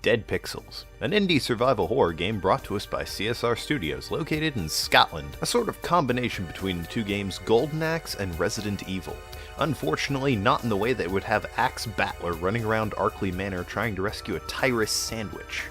Dead Pixels, an indie survival horror game brought to us by CSR Studios, located in Scotland, a sort of combination between the two games Golden Axe and Resident Evil. Unfortunately, not in the way that it would have Axe Battler running around Arkley Manor trying to rescue a Tyrus sandwich.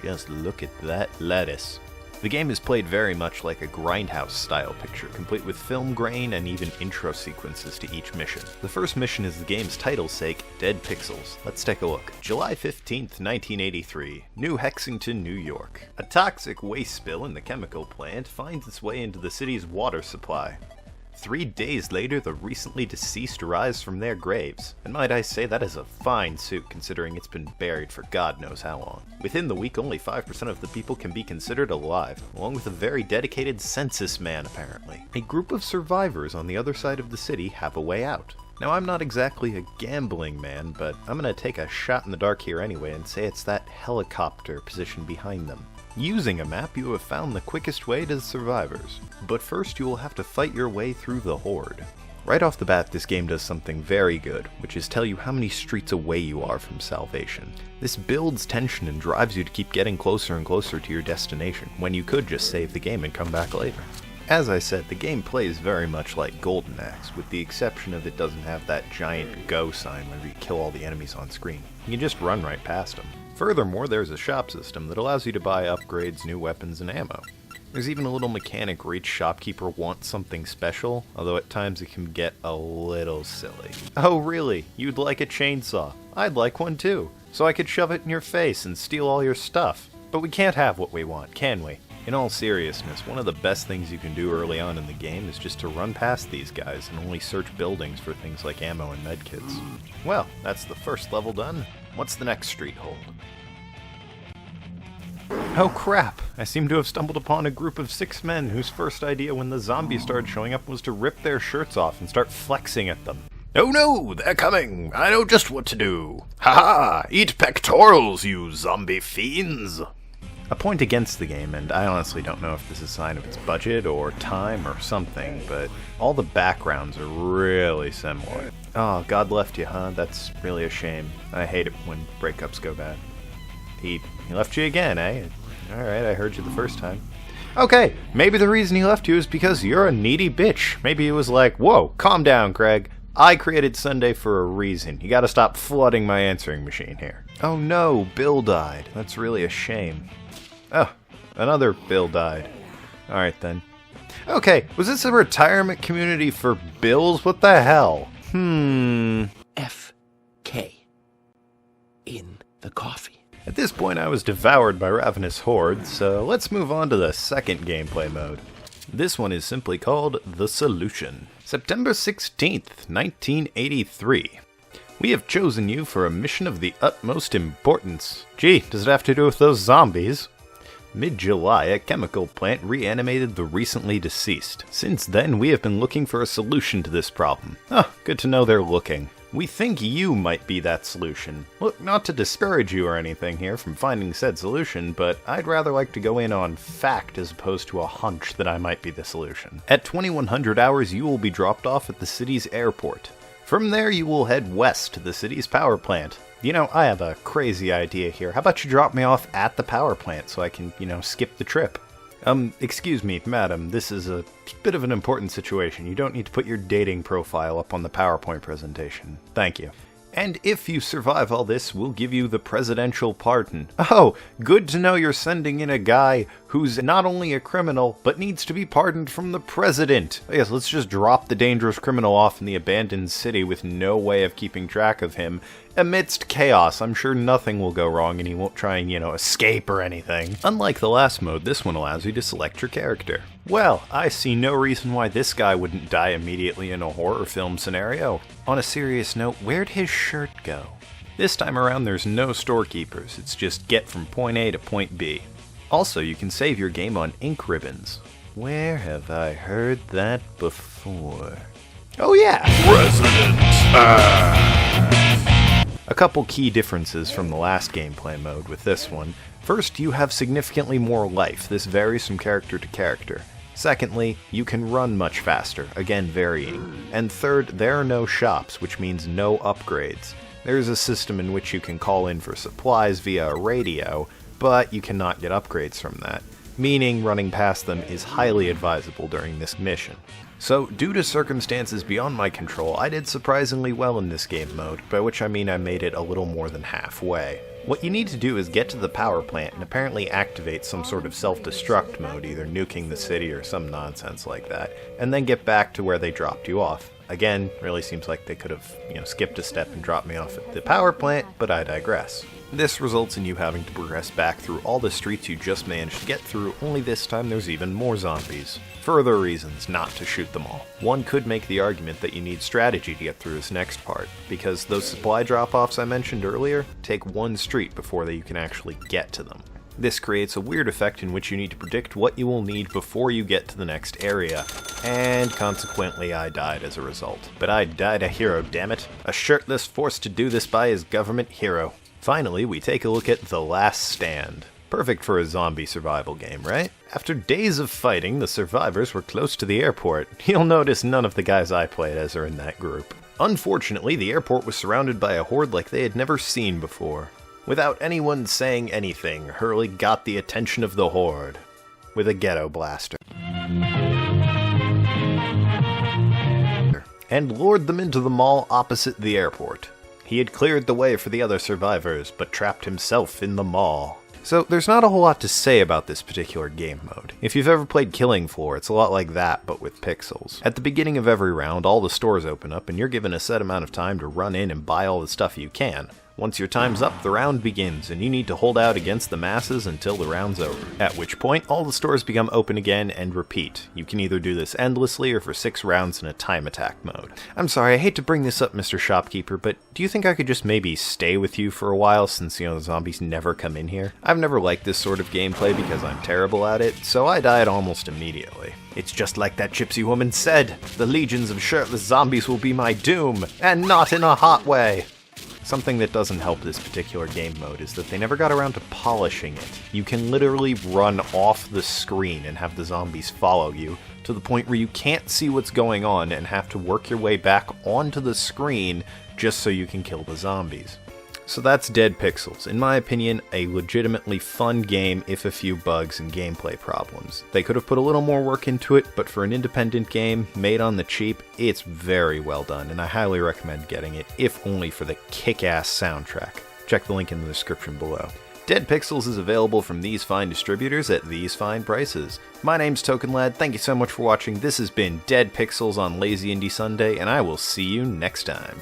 Just look at that lettuce. The game is played very much like a Grindhouse-style picture, complete with film grain and even intro sequences to each mission. The first mission is the game's title's sake, Dead Pixels. Let's take a look. July 15th, 1983, New Hexington, New York. A toxic waste spill in the chemical plant finds its way into the city's water supply. 3 days later, the recently deceased rise from their graves. And might I say, that is a fine suit considering it's been buried for God knows how long. Within the week, only 5% of the people can be considered alive, along with a very dedicated census man, apparently. A group of survivors on the other side of the city have a way out. Now, I'm not exactly a gambling man, but I'm gonna take a shot in the dark here anyway and say it's that helicopter positioned behind them. Using a map, you have found the quickest way to the survivors. But first, you will have to fight your way through the horde. Right off the bat, this game does something very good, which is tell you how many streets away you are from salvation. This builds tension and drives you to keep getting closer and closer to your destination, when you could just save the game and come back later. As I said, the game plays very much like Golden Axe, with the exception of it doesn't have that giant go sign whenever you kill all the enemies on screen. You can just run right past them. Furthermore, there's a shop system that allows you to buy upgrades, new weapons, and ammo. There's even a little mechanic where each shopkeeper wants something special, although at times it can get a little silly. Oh really? You'd like a chainsaw? I'd like one too, so I could shove it in your face and steal all your stuff. But we can't have what we want, can we? In all seriousness, one of the best things you can do early on in the game is just to run past these guys and only search buildings for things like ammo and medkits. Well, that's the first level done. What's the next street hold? Oh crap! I seem to have stumbled upon a group of 6 men whose first idea when the zombies started showing up was to rip their shirts off and start flexing at them. Oh no, they're coming! I know just what to do! Ha ha! Eat pectorals, you zombie fiends! A point against the game, and I honestly don't know if this is a sign of its budget or time or something, but all the backgrounds are really similar. Oh, God left you, huh? That's really a shame. I hate it when breakups go bad. He left you again, eh? Alright, I heard you the first time. Okay, maybe the reason he left you is because you're a needy bitch. Maybe he was like, whoa, calm down, Craig. I created Sunday for a reason. You gotta stop flooding my answering machine here. Oh no, Bill died. That's really a shame. Oh, another Bill died. Alright then. Okay, was this a retirement community for Bills? What the hell? F.K. in the coffee. At this point I was devoured by ravenous hordes, so let's move on to the second gameplay mode. This one is simply called The Solution. September 16th, 1983. We have chosen you for a mission of the utmost importance. Gee, does it have to do with those zombies? Mid-July, a chemical plant reanimated the recently deceased. Since then, we have been looking for a solution to this problem. Oh, good to know they're looking. We think you might be that solution. Look, not to discourage you or anything here from finding said solution, but I'd rather like to go in on fact as opposed to a hunch that I might be the solution. At 2100 hours, you will be dropped off at the city's airport. From there, you will head west to the city's power plant. You know, I have a crazy idea here. How about you drop me off at the power plant so I can, skip the trip? Excuse me, madam, this is a bit of an important situation. You don't need to put your dating profile up on the PowerPoint presentation. Thank you. And if you survive all this, we'll give you the presidential pardon. Oh, good to know you're sending in a guy who's not only a criminal, but needs to be pardoned from the president. Yes, let's just drop the dangerous criminal off in the abandoned city with no way of keeping track of him. Amidst chaos, I'm sure nothing will go wrong and he won't try and, escape or anything. Unlike the last mode, this one allows you to select your character. Well, I see no reason why this guy wouldn't die immediately in a horror film scenario. On a serious note, where'd his shirt go? This time around, there's no storekeepers. It's just get from point A to point B. Also, you can save your game on ink ribbons. Where have I heard that before? Oh yeah! A couple key differences from the last gameplay mode with this one. First, you have significantly more life. This varies from character to character. Secondly, you can run much faster, again varying. And third, there are no shops, which means no upgrades. There's a system in which you can call in for supplies via a radio, but you cannot get upgrades from that, meaning running past them is highly advisable during this mission. So, due to circumstances beyond my control, I did surprisingly well in this game mode, by which I mean I made it a little more than halfway. What you need to do is get to the power plant and apparently activate some sort of self-destruct mode, either nuking the city or some nonsense like that, and then get back to where they dropped you off. Again, really seems like they could have, skipped a step and dropped me off at the power plant, but I digress. This results in you having to progress back through all the streets you just managed to get through, only this time there's even more zombies. Further reasons not to shoot them all. One could make the argument that you need strategy to get through this next part, because those supply drop-offs I mentioned earlier take one street before you can actually get to them. This creates a weird effect in which you need to predict what you will need before you get to the next area, and consequently I died as a result. But I died a hero, dammit. A shirtless forced to do this by his government hero. Finally, we take a look at The Last Stand. Perfect for a zombie survival game, right? After days of fighting, the survivors were close to the airport. You'll notice none of the guys I played as are in that group. Unfortunately, the airport was surrounded by a horde like they had never seen before. Without anyone saying anything, Hurley got the attention of the horde with a ghetto blaster and lured them into the mall opposite the airport. He had cleared the way for the other survivors, but trapped himself in the mall. So there's not a whole lot to say about this particular game mode. If you've ever played Killing Floor, it's a lot like that, but with pixels. At the beginning of every round, all the stores open up, and you're given a set amount of time to run in and buy all the stuff you can. Once your time's up, the round begins, and you need to hold out against the masses until the round's over. At which point, all the stores become open again and repeat. You can either do this endlessly or for 6 rounds in a time attack mode. I'm sorry, I hate to bring this up, Mr. Shopkeeper, but do you think I could just maybe stay with you for a while since, the zombies never come in here? I've never liked this sort of gameplay because I'm terrible at it, so I died almost immediately. It's just like that gypsy woman said, the legions of shirtless zombies will be my doom, and not in a hot way. Something that doesn't help this particular game mode is that they never got around to polishing it. You can literally run off the screen and have the zombies follow you, to the point where you can't see what's going on and have to work your way back onto the screen just so you can kill the zombies. So that's Dead Pixels. In my opinion, a legitimately fun game if a few bugs and gameplay problems. They could have put a little more work into it, but for an independent game made on the cheap, it's very well done, and I highly recommend getting it, if only for the kick-ass soundtrack. Check the link in the description below. Dead Pixels is available from these fine distributors at these fine prices. My name's Tokenlad, thank you so much for watching. This has been Dead Pixels on Lazy Indie Sunday, and I will see you next time.